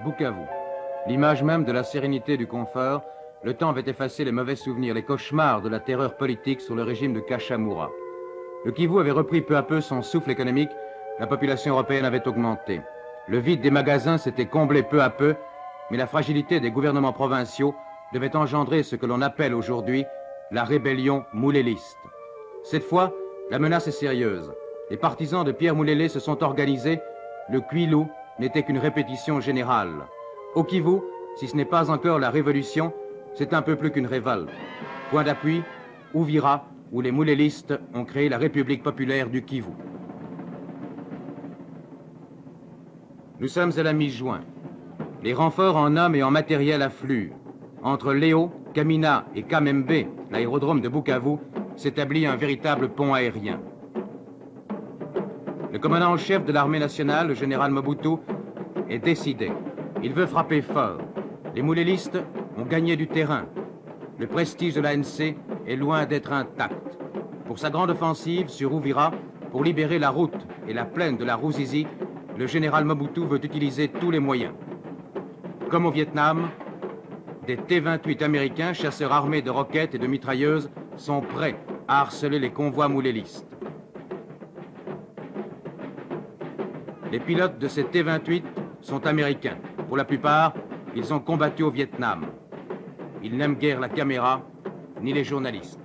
Bukavu. L'image même de la sérénité et du confort, le temps avait effacé les mauvais souvenirs, les cauchemars de la terreur politique sous le régime de Kachamura. Le Kivu avait repris peu à peu son souffle économique, la population européenne avait augmenté. Le vide des magasins s'était comblé peu à peu, mais la fragilité des gouvernements provinciaux devait engendrer ce que l'on appelle aujourd'hui la rébellion mouléliste. Cette fois, la menace est sérieuse. Les partisans de Pierre Moulélé se sont organisés. Le Kwilu n'était qu'une répétition générale. Au Kivu, si ce n'est pas encore la révolution, c'est un peu plus qu'une révolte. Point d'appui, Uvira, où les moulélistes ont créé la République populaire du Kivu. Nous sommes à la mi-juin. Les renforts en hommes et en matériel affluent. Entre Léo, Kamina et Kamembe, l'aérodrome de Bukavu, s'établit un véritable pont aérien. Le commandant en chef de l'armée nationale, le général Mobutu, est décidé. Il veut frapper fort. Les moulélistes ont gagné du terrain. Le prestige de l'ANC est loin d'être intact. Pour sa grande offensive sur Uvira, pour libérer la route et la plaine de la Ruzizi, le général Mobutu veut utiliser tous les moyens. Comme au Vietnam, des T-28 américains, chasseurs armés de roquettes et de mitrailleuses, sont prêts à harceler les convois moulélistes. Les pilotes de ces T-28 sont américains. Pour la plupart, ils ont combattu au Vietnam. Ils n'aiment guère la caméra, ni les journalistes.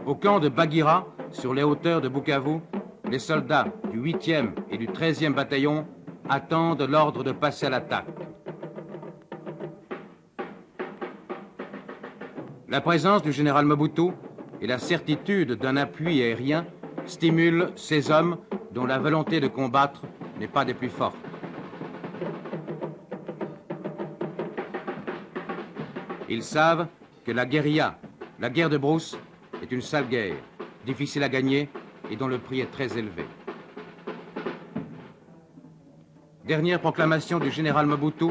Au camp de Bagira, sur les hauteurs de Bukavu, les soldats du 8e et du 13e bataillon attendent l'ordre de passer à l'attaque. La présence du général Mobutu et la certitude d'un appui aérien stimulent ces hommes dont la volonté de combattre n'est pas des plus fortes. Ils savent que la guérilla, la guerre de brousse, est une sale guerre, difficile à gagner et dont le prix est très élevé. Dernière proclamation du général Mobutu.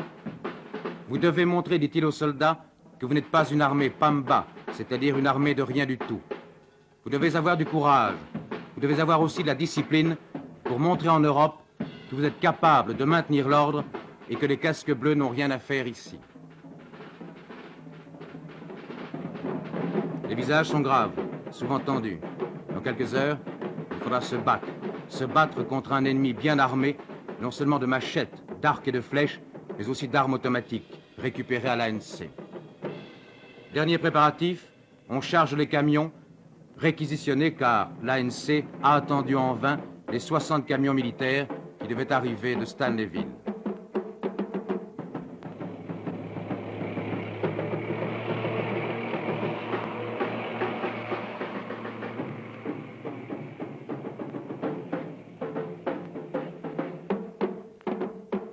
Vous devez montrer, dit-il aux soldats, que vous n'êtes pas une armée pamba, c'est-à-dire une armée de rien du tout. Vous devez avoir du courage, vous devez avoir aussi de la discipline pour montrer en Europe que vous êtes capable de maintenir l'ordre et que les casques bleus n'ont rien à faire ici. Les visages sont graves, souvent tendus. Dans quelques heures, il faudra se battre contre un ennemi bien armé, non seulement de machettes, d'arcs et de flèches, mais aussi d'armes automatiques, récupérées à l'ANC. Dernier préparatif, on charge les camions, réquisitionnés car l'ANC a attendu en vain les 60 camions militaires qui devaient arriver de Stanleyville.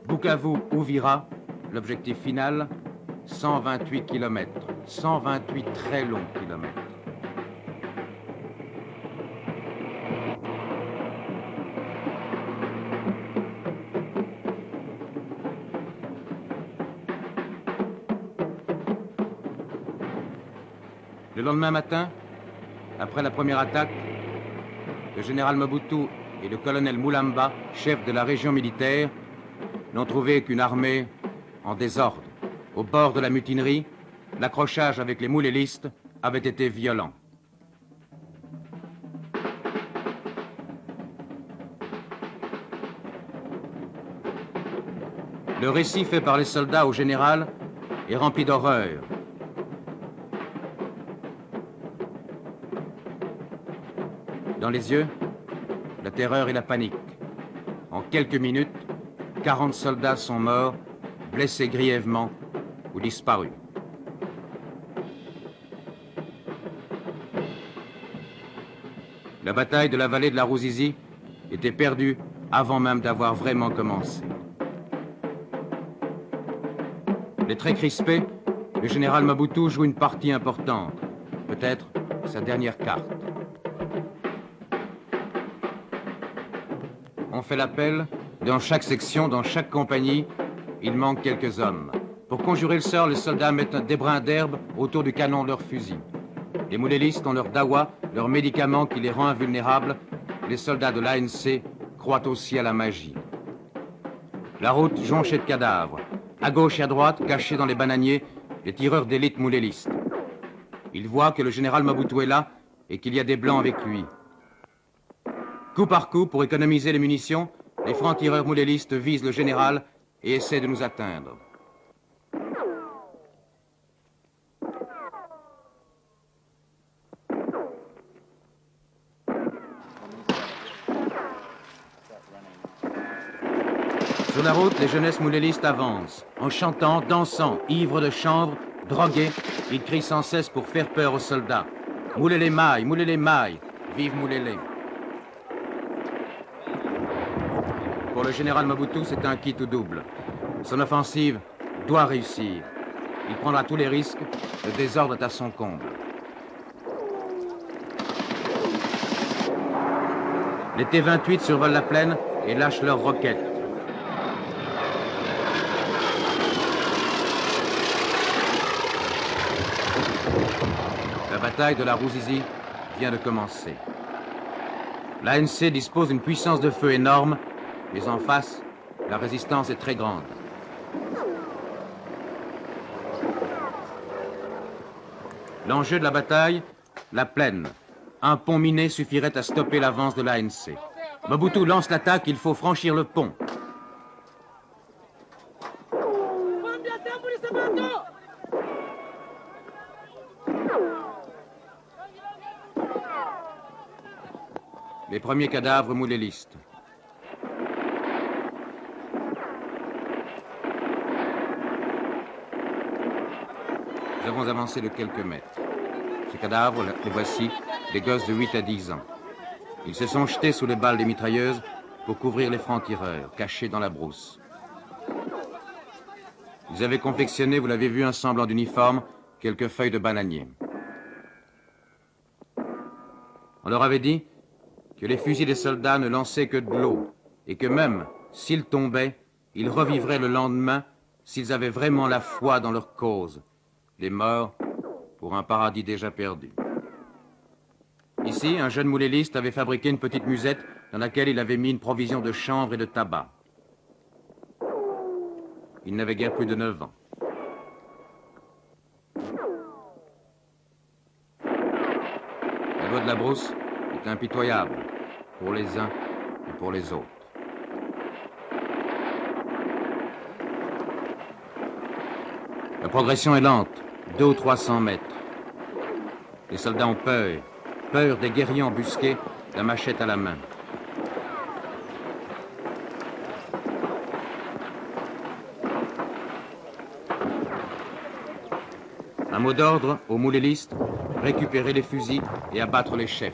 Bukavu-Uvira, l'objectif final, 128 km. 128 très longs kilomètres. Le lendemain matin, après la première attaque, le général Mobutu et le colonel Mulamba, chef de la région militaire, n'ont trouvé qu'une armée en désordre. Au bord de la mutinerie, l'accrochage avec les moulélistes avait été violent. Le récit fait par les soldats au général est rempli d'horreur. Dans les yeux, la terreur et la panique. En quelques minutes, 40 soldats sont morts, blessés grièvement ou disparus. La bataille de la vallée de la Ruzizi était perdue avant même d'avoir vraiment commencé. Les très crispés, le général Mobutu joue une partie importante, peut-être sa dernière carte. On fait l'appel. Dans chaque section, dans chaque compagnie, il manque quelques hommes. Pour conjurer le sort, les soldats mettent des brins d'herbe autour du canon de leurs fusils. Les moulélistes ont leur dawa, leur médicament qui les rend invulnérables. Les soldats de l'ANC croient aussi à la magie. La route jonchée de cadavres. À gauche et à droite, cachés dans les bananiers, les tireurs d'élite moulélistes. Ils voient que le général Mobutu est là et qu'il y a des blancs avec lui. Coup par coup, pour économiser les munitions, les francs-tireurs moulélistes visent le général et essaient de nous atteindre. Sur la route, les jeunesses moulélistes avancent. En chantant, dansant, ivres de chanvre, drogués, ils crient sans cesse pour faire peur aux soldats. Moulez les mailles, vive Moulélé. Pour le général Mobutu, c'est un quitte ou double. Son offensive doit réussir. Il prendra tous les risques, le désordre est à son comble. Les T-28 survolent la plaine et lâchent leurs roquettes. La bataille de la Ruzizi vient de commencer. L'ANC dispose d'une puissance de feu énorme, mais en face, la résistance est très grande. L'enjeu de la bataille, la plaine. Un pont miné suffirait à stopper l'avance de l'ANC. Mobutu lance l'attaque, il faut franchir le pont. Les premiers cadavres moulélistes. Nous avons avancé de quelques mètres. Ces cadavres, les voici, des gosses de 8 à 10 ans. Ils se sont jetés sous les balles des mitrailleuses pour couvrir les francs-tireurs, cachés dans la brousse. Ils avaient confectionné, vous l'avez vu, un semblant d'uniforme, quelques feuilles de bananier. On leur avait dit que les fusils des soldats ne lançaient que de l'eau et que même s'ils tombaient, ils revivraient le lendemain s'ils avaient vraiment la foi dans leur cause. Les morts pour un paradis déjà perdu. Ici, un jeune mouléliste avait fabriqué une petite musette dans laquelle il avait mis une provision de chanvre et de tabac. Il n'avait guère plus de 9 ans. La loi de la brousse est impitoyable pour les uns et pour les autres. La progression est lente, 200 ou 300 mètres. Les soldats ont peur, peur des guerriers embusqués, la machette à la main. Un mot d'ordre aux moulélistes, récupérer les fusils et abattre les chefs.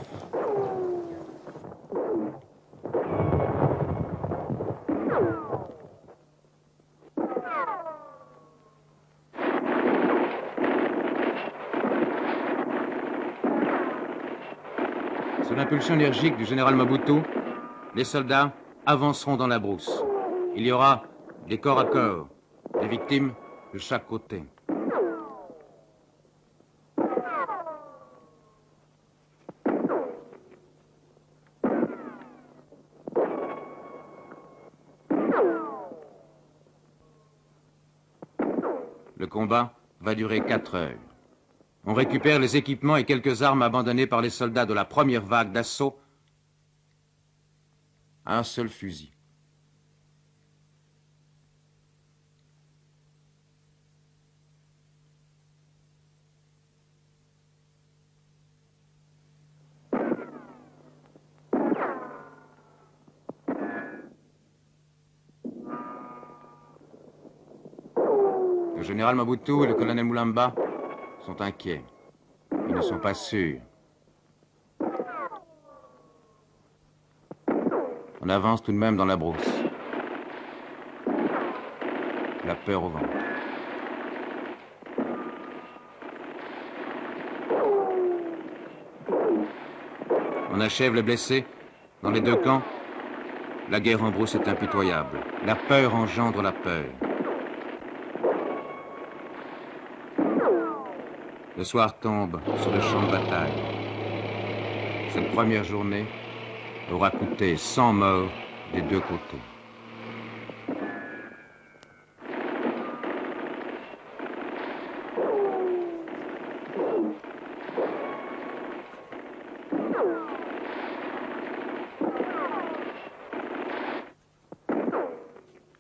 Sous l'impulsion énergique du général Mobutu, les soldats avanceront dans la brousse. Il y aura des corps à corps, des victimes de chaque côté. Le combat va durer 4 heures. On récupère les équipements et quelques armes abandonnées par les soldats de la première vague d'assaut. Un seul fusil. Le général Mobutu et le colonel Moulamba sont inquiets. Ils ne sont pas sûrs. On avance tout de même dans la brousse. La peur au ventre. On achève les blessés dans les deux camps. La guerre en brousse est impitoyable. La peur engendre la peur. Le soir tombe sur le champ de bataille. Cette première journée aura coûté 100 morts des deux côtés.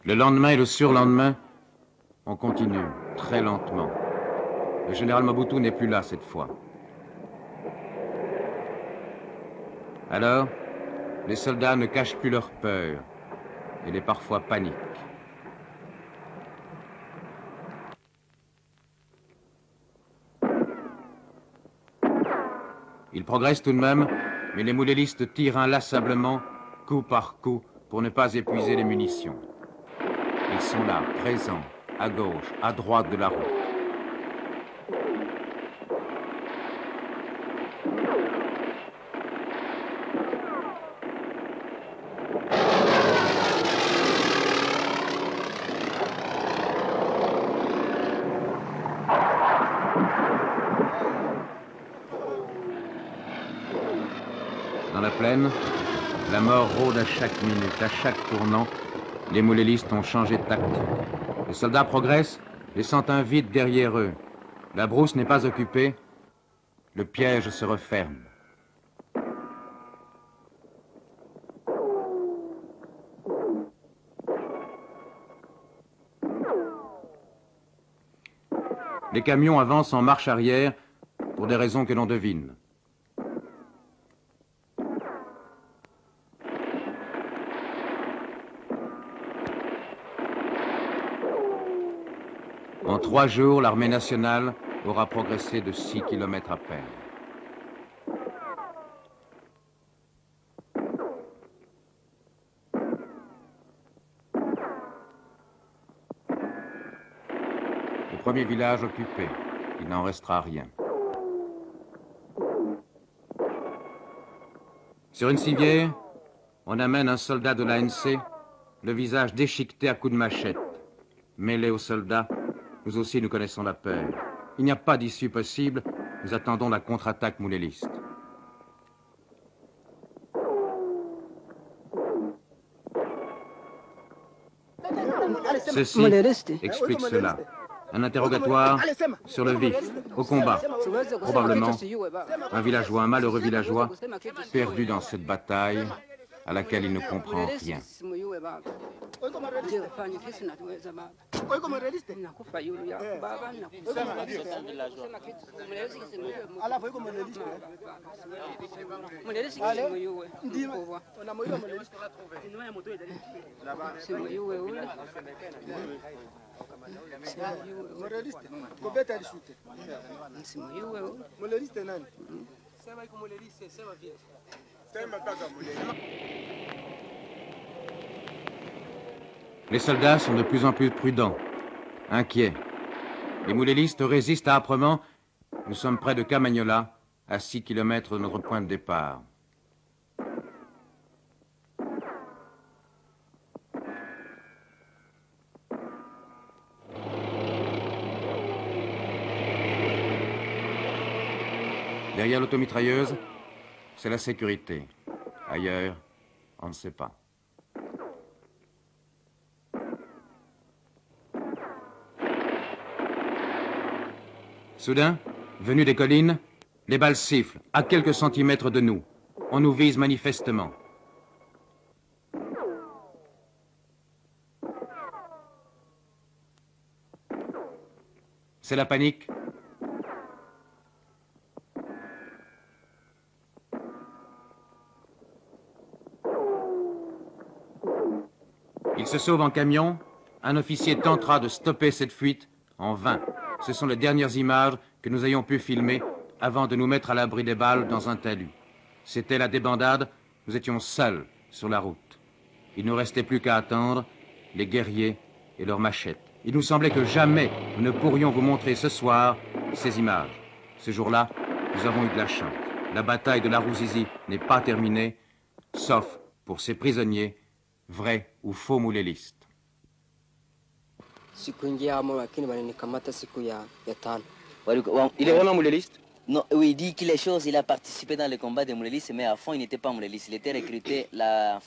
Le lendemain et le surlendemain, on continue, très lentement. Le général Mobutu n'est plus là cette fois. Alors, les soldats ne cachent plus leur peur. Elle est parfois panique. Ils progressent tout de même, mais les moulélistes tirent inlassablement, coup par coup, pour ne pas épuiser les munitions. Ils sont là, présents, à gauche, à droite de la route. Dans la plaine, la mort rôde à chaque minute, à chaque tournant. Les moulélistes ont changé de tactique. Les soldats progressent, laissant un vide derrière eux. La brousse n'est pas occupée. Le piège se referme. Les camions avancent en marche arrière pour des raisons que l'on devine. En 3 jours, l'armée nationale aura progressé de 6 kilomètres à peine. Le premier village occupé, il n'en restera rien. Sur une civière, on amène un soldat de l'ANC, le visage déchiqueté à coups de machette. Mêlé aux soldats, nous aussi nous connaissons la peur. Il n'y a pas d'issue possible, nous attendons la contre-attaque mouléliste. Ceci explique cela. Un interrogatoire sur le vif, au combat. Probablement un villageois, un malheureux villageois, perdu dans cette bataille à laquelle il ne comprend rien. Les soldats sont de plus en plus prudents, inquiets. Les moulélistes résistent âprement. Nous sommes près de Camagnola, à 6 kilomètres de notre point de départ. Derrière l'automitrailleuse, c'est la sécurité. Ailleurs, on ne sait pas. Soudain, venus des collines, les balles sifflent, à quelques centimètres de nous. On nous vise manifestement. C'est la panique. Ils se sauvent en camion. Un officier tentera de stopper cette fuite en vain. Ce sont les dernières images que nous ayons pu filmer avant de nous mettre à l'abri des balles dans un talus. C'était la débandade, nous étions seuls sur la route. Il ne nous restait plus qu'à attendre les guerriers et leurs machettes. Il nous semblait que jamais nous ne pourrions vous montrer ce soir ces images. Ce jour-là, nous avons eu de la chance. La bataille de la Ruzizi n'est pas terminée, sauf pour ces prisonniers vrai ou faux mouléliste. Il est vraiment mouléliste? Non, oui, il dit qu'il est chose, il a participé dans le combat des moulélistes, mais à fond, il n'était pas mouléliste. Il était recruté la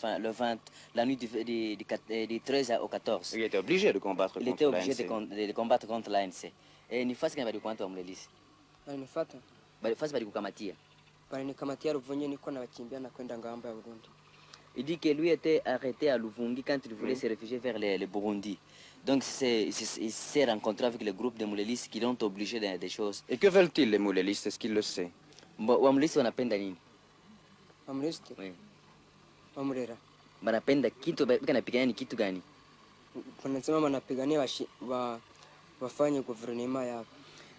nuit du 13 au 14. Il était obligé de combattre Il contre était obligé l'ANC. de combattre contre l'ANC. Et ni fasi kama bali kuanta mlelisi. Bali fasi bali kukamatia. Il dit que lui était arrêté à Luvungi quand il voulait se réfugier vers le Burundi. Donc il s'est rencontré avec le groupe de moulélistes qui l'ont obligé des choses. Et que veulent-ils les moulélistes? Est-ce qu'il le sait? Wamulisi wanapenda nini? Oui. Wanapenda kitu wanapigania ni kitu gani?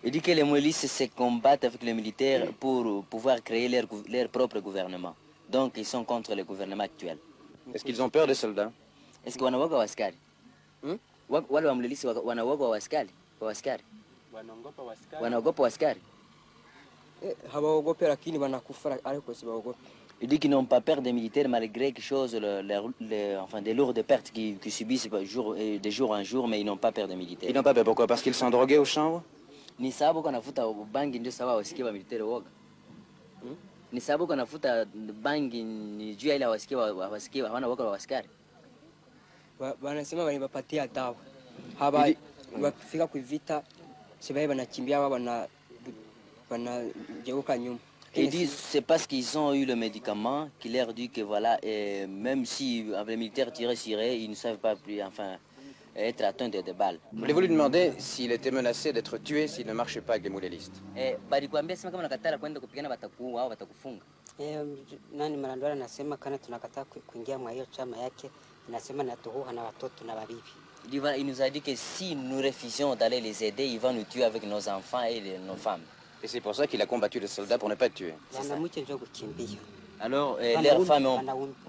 Il dit que les moulélistes se combattent avec les militaires pour pouvoir créer leur propre gouvernement. Donc ils sont contre le gouvernement actuel. Est-ce qu'ils ont peur des soldats? Est-ce que wanawoga waskari? Wale wa mlelisi wanawoga waskari? Wanaogopa waskari? Il dit qu'ils n'ont pas peur des militaires malgré quelque chose, enfin, des lourdes pertes qu'ils subissent de jour en jour, mais ils n'ont pas peur des militaires. Ils n'ont pas peur, pourquoi? Parce qu'ils sont drogués au chanvre? Ni sababu kanafuta bangi ndio sawa wasikie wa militaire woga. Ni sababu kanafuta bangi ni juu ile wasikie hawana woga wa askari. Wanasema walipatia dawa. Haba wakifika kuvita sibai wanakimbia wanageuka nyuma. Ils disent c'est parce qu'ils ont eu le médicament qui leur dit que voilà, même si les militaires tiraient sur eux, ils ne savent pas plus, enfin, être atteints de balles. Voulez-vous lui demander s'il était menacé d'être tué s'il ne marchait pas avec les moulélistes? Balikuambia sema kama nakatala kwenda kupigana watakuua au watakufunga. Nani Marandora anasema kana tunakataa kuingia mwa hiyo chama yake, anasema natuhuha na watoto na babibi. Il nous a dit que si nous refusions d'aller les aider, il va nous tuer avec nos enfants et nos femmes. Et c'est pour ça qu'il a combattu les soldats pour ne pas être tué. Alors, leurs femmes ont...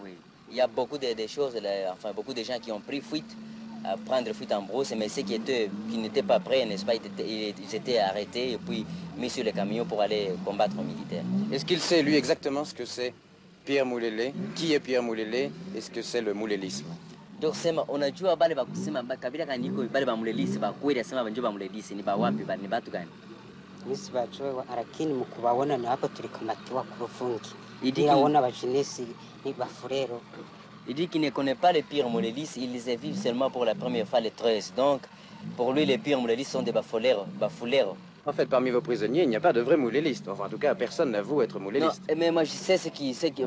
Oui. Il y a beaucoup de choses, enfin beaucoup de gens qui ont pris fuite, à prendre fuite en brousse, mais ceux qui n'étaient pas prêts, n'est-ce pas, ils étaient arrêtés et puis mis sur les camions pour aller combattre aux militaires. Est-ce qu'il sait, lui, exactement ce que c'est Pierre Moulélé? Qui est Pierre Moulélé? Et ce que c'est le moulélisme? Donc, unajua bale bakusema kabila kaniko bale ba mulelisi ba kweli asema banjo ba mulelisi ni ba wapi ba ni batu gani? Nisi bajwe arakini mukubabona na hapo tulikamatiwa kurufungi. Iliona bajinesi ni bafurero. Il dit qu'il ne connaît pas les pires moulélistes, il les a vus seulement pour la première fois les 13. Donc, pour lui, les pires moulélistes sont des bafouleros. En fait, parmi vos prisonniers, il n'y a pas de vrais moulélistes. Enfin, en tout cas, personne n'avoue être mouléliste. Non, mais moi, je sais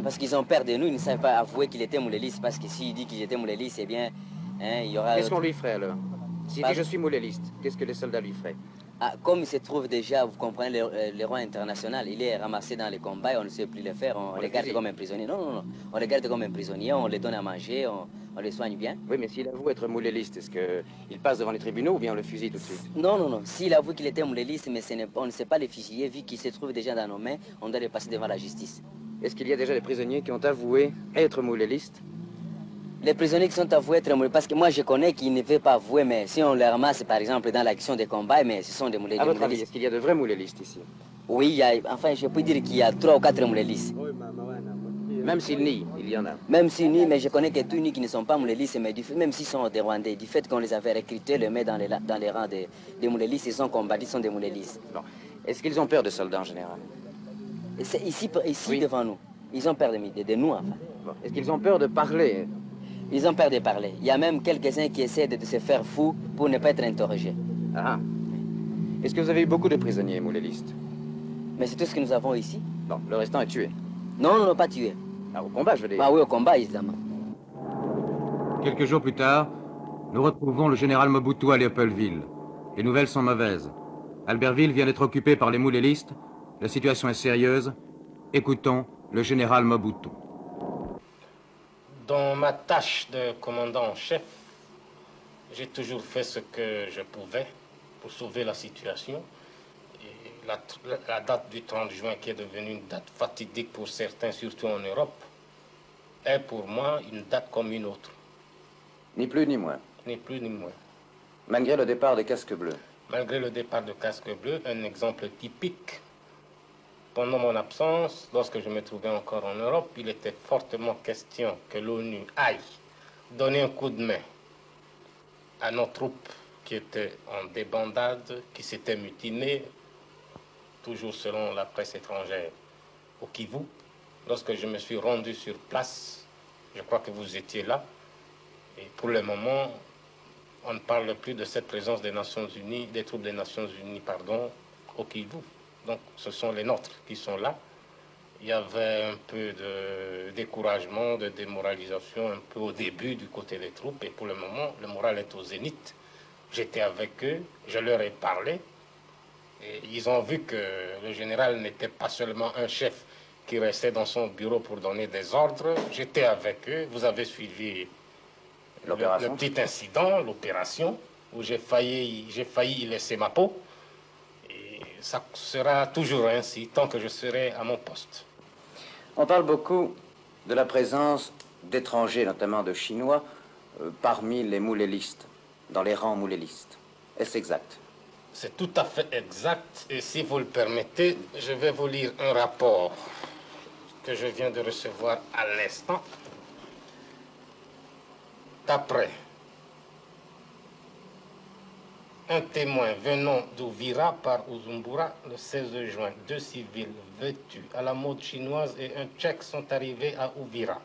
parce qu'ils ont peur de nous, ils ne savent pas avouer qu'il était mouléliste. Parce que s'il dit qu'il était mouléliste, eh bien, hein, il y aura... Qu'est-ce qu'on lui ferait alors? S'il dit je suis mouléliste, qu'est-ce que les soldats lui feraient? Comme il se trouve déjà, vous comprenez, le roi international, il est ramassé dans les combats et on ne sait plus le faire, on le garde comme un prisonnier. Non, on le garde comme un prisonnier, on le donne à manger, on le soigne bien. Oui, mais s'il avoue être mouléliste, est-ce qu'il passe devant les tribunaux ou bien on le fusille tout de suite? Non. S'il avoue qu'il était mouléliste, mais on ne sait pas les fusiller, vu qu'il se trouve déjà dans nos mains, on doit le passer devant la justice. Est-ce qu'il y a déjà des prisonniers qui ont avoué être moulélistes? Les prisonniers qui sont avoués être moulélistes, parce que moi je connais qu'ils ne veulent pas avouer, mais si on les ramasse par exemple dans l'action des combats, mais ce sont des moulélistes. À votre avis, est-ce qu'il y a de vrais moulélistes ici? Oui, enfin je peux dire qu'il y a 3 ou 4 moulélistes. Même s'ils nient, il y en a. Même s'ils nient, mais je connais que tous nient qui ne sont pas moulélistes, mais même s'ils sont des Rwandais, du fait qu'on les avait recrutés, les met dans les rangs des moulélistes, ils sont combattus, ils sont des moulélistes. Bon. Est-ce qu'ils ont peur des soldats en général? Ici oui. Devant nous, ils ont peur de nous enfin. Bon. Est-ce qu'ils ont peur de parler? Ils ont peur de parler. Il y a même quelques-uns qui essaient de se faire fous pour ne pas être interrogés. Ah. Est-ce que vous avez eu beaucoup de prisonniers moulélistes? Mais c'est tout ce que nous avons ici. Non, le restant est tué. Non, pas tué. Ah, au combat, je veux dire. Ah oui, au combat, évidemment. Quelques jours plus tard, nous retrouvons le général Mobutu à Léopoldville. Les nouvelles sont mauvaises. Albertville vient d'être occupé par les moulélistes. La situation est sérieuse. Écoutons le général Mobutu. Dans ma tâche de commandant en chef, j'ai toujours fait ce que je pouvais pour sauver la situation. Et la date du 30 juin, qui est devenue une date fatidique pour certains, surtout en Europe, est pour moi une date comme une autre. Ni plus ni moins. Ni plus ni moins. Malgré le départ des casques bleus. Malgré le départ de casques bleus, un exemple typique. Pendant mon absence, lorsque je me trouvais encore en Europe, il était fortement question que l'ONU aille donner un coup de main à nos troupes qui étaient en débandade, qui s'étaient mutinées, toujours selon la presse étrangère, au Kivu. Lorsque je me suis rendu sur place, je crois que vous étiez là, et pour le moment, on ne parle plus de cette présence des Nations Unies, des troupes des Nations Unies, pardon, au Kivu. Donc ce sont les nôtres qui sont là. Il y avait un peu de découragement, de démoralisation, un peu au début du côté des troupes, et pour le moment, le moral est au zénith. J'étais avec eux, je leur ai parlé, et ils ont vu que le général n'était pas seulement un chef qui restait dans son bureau pour donner des ordres. J'étais avec eux, vous avez suivi le petit incident, l'opération, où j'ai failli y laisser ma peau. Et ça sera toujours ainsi, tant que je serai à mon poste. On parle beaucoup de la présence d'étrangers, notamment de Chinois, parmi les moulélistes, dans les rangs moulélistes. Est-ce exact? C'est tout à fait exact. Et si vous le permettez, je vais vous lire un rapport que je viens de recevoir à l'instant. D'après un témoin venant d'Ouvira par Uzumbura, le 16 juin, 2 civils vêtus à la mode chinoise et un Tchèque sont arrivés à Ouvira.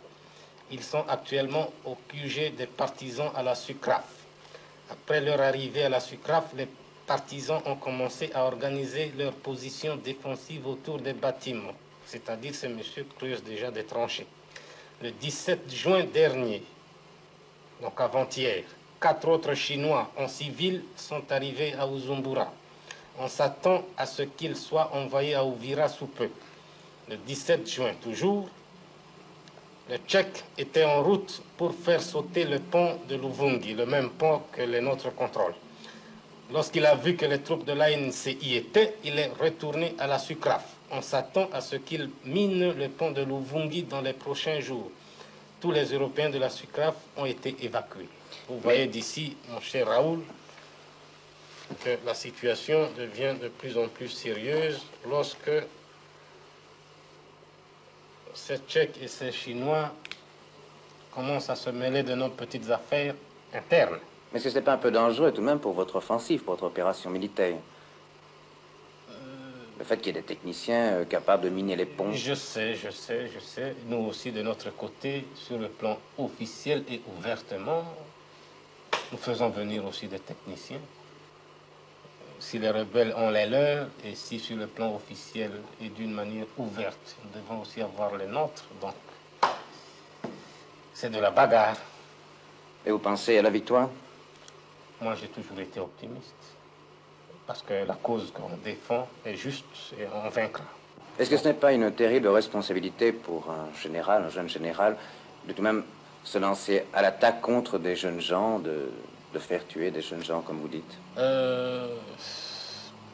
Ils sont actuellement au QG des partisans à la Sucraf. Après leur arrivée à la Sucraf, les partisans ont commencé à organiser leur position défensive autour des bâtiments, c'est-à-dire ces messieurs creusent déjà des tranchées. Le 17 juin dernier, donc avant-hier, 4 autres Chinois en civil sont arrivés à Uzumbura. On s'attend à ce qu'ils soient envoyés à Ouvira sous peu. Le 17 juin, toujours, le Tchèque était en route pour faire sauter le pont de Luvungi, le même pont que les nôtres contrôlent. Lorsqu'il a vu que les troupes de l'ANC y étaient, il est retourné à la Sucraf. On s'attend à ce qu'il mine le pont de Luvungi dans les prochains jours. Tous les Européens de la Sucraf ont été évacués. Vous voyez d'ici, mon cher Raoul, que la situation devient de plus en plus sérieuse lorsque ces Tchèques et ces Chinois commencent à se mêler de nos petites affaires internes. Mais est-ce que ce n'est pas un peu dangereux tout de même pour votre offensive, pour votre opération militaire? Le fait qu'il y ait des techniciens capables de miner les ponts. Je sais. Nous aussi, de notre côté, sur le plan officiel et ouvertement, nous faisons venir aussi des techniciens. Si les rebelles ont les leurs, et si sur le plan officiel et d'une manière ouverte, nous devons aussi avoir les nôtres. Donc, c'est de la bagarre. Et vous pensez à la victoire? Moi, j'ai toujours été optimiste. Parce que la cause qu'on défend est juste et on vaincra. Est-ce que ce n'est pas une terrible responsabilité pour un général, un jeune général, de tout de même se lancer à l'attaque contre des jeunes gens, de faire tuer des jeunes gens, comme vous dites?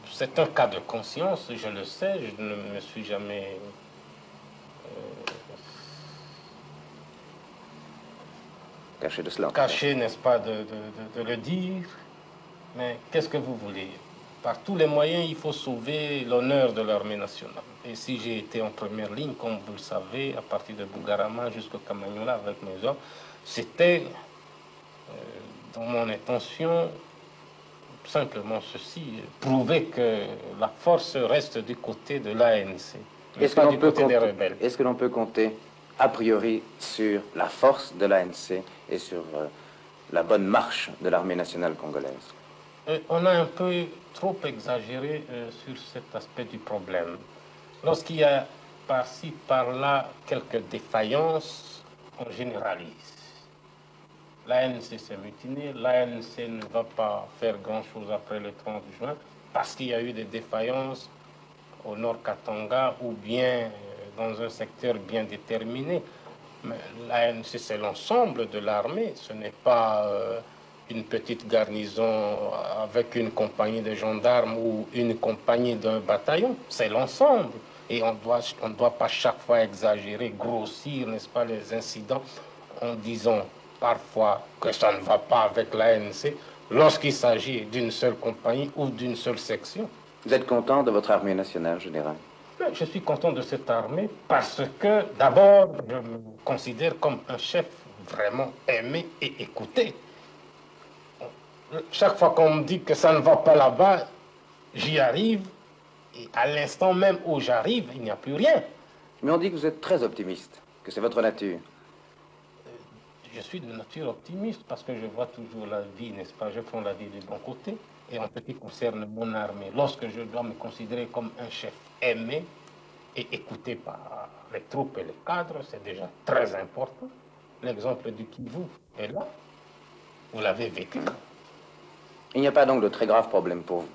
C'est un cas de conscience, je le sais, je ne me suis jamais caché de cela. Caché, n'est-ce pas, de le dire. Mais qu'est-ce que vous voulez? Par tous les moyens, il faut sauver l'honneur de l'armée nationale. Et si j'ai été en première ligne, comme vous le savez, à partir de Bugarama jusqu'au Kamanyola avec mes hommes, c'était dans mon intention simplement ceci, prouver que la force reste du côté de l'ANC, pas du côté des rebelles. Est-ce que l'on peut compter a priori sur la force de l'ANC et sur la bonne marche de l'armée nationale congolaise? On a un peu trop exagéré sur cet aspect du problème. Lorsqu'il y a par-ci, par-là, quelques défaillances, on généralise. L'ANC s'est mutinée, l'ANC ne va pas faire grand-chose après le 30 juin parce qu'il y a eu des défaillances au nord Katanga ou bien dans un secteur bien déterminé. Mais l'ANC, c'est l'ensemble de l'armée, ce n'est pas une petite garnison avec une compagnie de gendarmes ou une compagnie d'un bataillon, c'est l'ensemble. Et on ne doit pas chaque fois exagérer, grossir, n'est-ce pas, les incidents en disant parfois que ça ne va pas avec l'ANC lorsqu'il s'agit d'une seule compagnie ou d'une seule section. Vous êtes content de votre armée nationale, général? Je suis content de cette armée parce que, d'abord, je me considère comme un chef vraiment aimer et écouter. Chaque fois qu'on me dit que ça ne va pas là-bas, j'y arrive, et à l'instant même où j'arrive, il n'y a plus rien. Mais on dit que vous êtes très optimiste, que c'est votre nature. Je suis de nature optimiste parce que je vois toujours la vie, n'est-ce pas? Je prends la vie du bon côté. Et en ce qui concerne mon armée, lorsque je dois me considérer comme un chef aimé et écouté par les troupes et les cadres, c'est déjà très important. L'exemple du Kivu est là. Vous l'avez vécu. Il n'y a pas donc de très graves problèmes pour vous?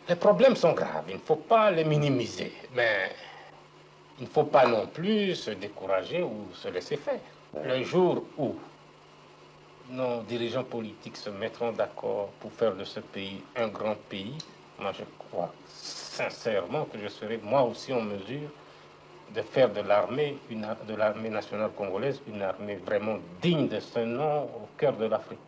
Les problèmes sont graves, il ne faut pas les minimiser, mais il ne faut pas non plus se décourager ou se laisser faire. Le jour où nos dirigeants politiques se mettront d'accord pour faire de ce pays un grand pays, moi je crois sincèrement que je serai moi aussi en mesure de faire de l'armée nationale congolaise une armée vraiment digne de ce nom au cœur de l'Afrique.